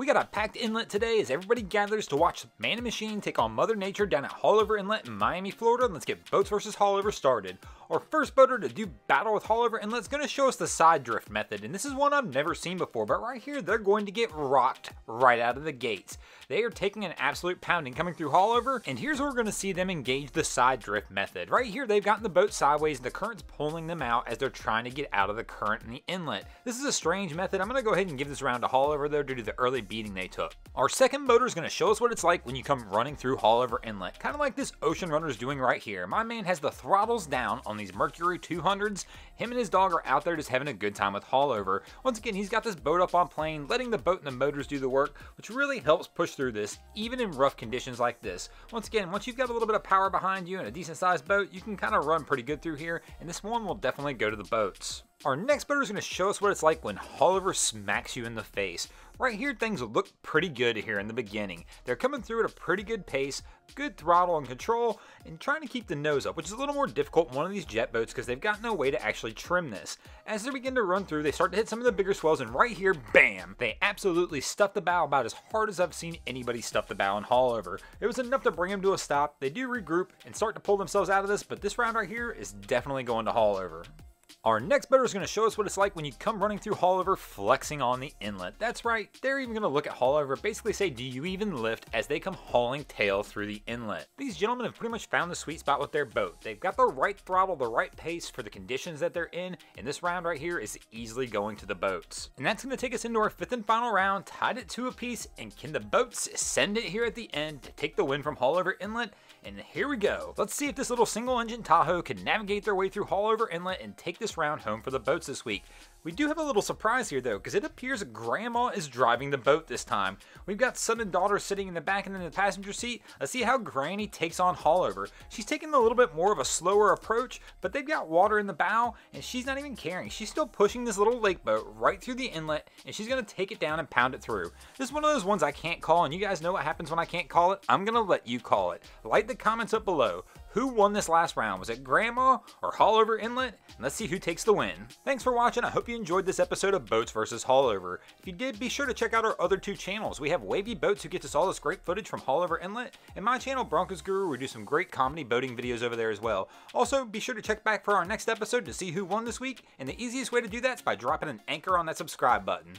We got a packed inlet today as everybody gathers to watch Man and Machine take on Mother Nature down at Haulover Inlet in Miami, Florida. Let's get Boats vs. Haulover started. Our first boater to do battle with Haulover Inlet is going to show us the side drift method, and this is one I've never seen before, but right here they're going to get rocked right out of the gates. They are taking an absolute pounding coming through Haulover, and here's where we're going to see them engage the side drift method. Right here they've gotten the boat sideways and the current's pulling them out as they're trying to get out of the current in the inlet. This is a strange method. I'm going to go ahead and give this round to Haulover though due to the early beating they took. Our second boater is going to show us what it's like when you come running through Haulover Inlet, kind of like this Ocean Runner is doing right here. My man has the throttles down on these Mercury 200s. Him and his dog are out there just having a good time with Haulover. Once again, he's got this boat up on plane, letting the boat and the motors do the work, which really helps push through this, even in rough conditions like this. Once again, once you've got a little bit of power behind you and a decent sized boat, you can kind of run pretty good through here, and this one will definitely go to the boats. Our next boater is going to show us what it's like when Haulover smacks you in the face. Right here, things look pretty good here in the beginning. They're coming through at a pretty good pace, good throttle and control, and trying to keep the nose up, which is a little more difficult in one of these jet boats because they've got no way to actually trim this. As they begin to run through, they start to hit some of the bigger swells, and right here, bam! They absolutely stuffed the bow about as hard as I've seen anybody stuff the bow in Haulover. It was enough to bring them to a stop. They do regroup and start to pull themselves out of this, but this round right here is definitely going to Haulover. Our next boater is going to show us what it's like when you come running through Haulover flexing on the inlet. That's right, they're even going to look at Haulover, basically say, do you even lift, as they come hauling tail through the inlet. These gentlemen have pretty much found the sweet spot with their boat. They've got the right throttle, the right pace for the conditions that they're in, and this round right here is easily going to the boats. And that's going to take us into our fifth and final round, tied at 2 apiece, and can the boats send it here at the end to take the win from Haulover Inlet? And here we go. Let's see if this little single engine Tahoe can navigate their way through Haulover Inlet and take this round home for the boats this week. We do have a little surprise here though, because it appears Grandma is driving the boat this time. We've got son and daughter sitting in the back and in the passenger seat. Let's see how Granny takes on Haulover. She's taking a little bit more of a slower approach, but they've got water in the bow and she's not even caring. She's still pushing this little lake boat right through the inlet, and she's going to take it down and pound it through. This is one of those ones I can't call, and you guys know what happens when I can't call it. I'm going to let you call it. Like the comments up below. Who won this last round? Was it Grandma or Haulover Inlet? And let's see who takes the win. Thanks for watching. I hope you enjoyed this episode of Boats vs. Haulover. If you did, be sure to check out our other 2 channels. We have Wavy Boats, who gets us all this great footage from Haulover Inlet, and my channel Broncos Guru, where we do some great comedy boating videos over there as well. Also, be sure to check back for our next episode to see who won this week, and the easiest way to do that is by dropping an anchor on that subscribe button.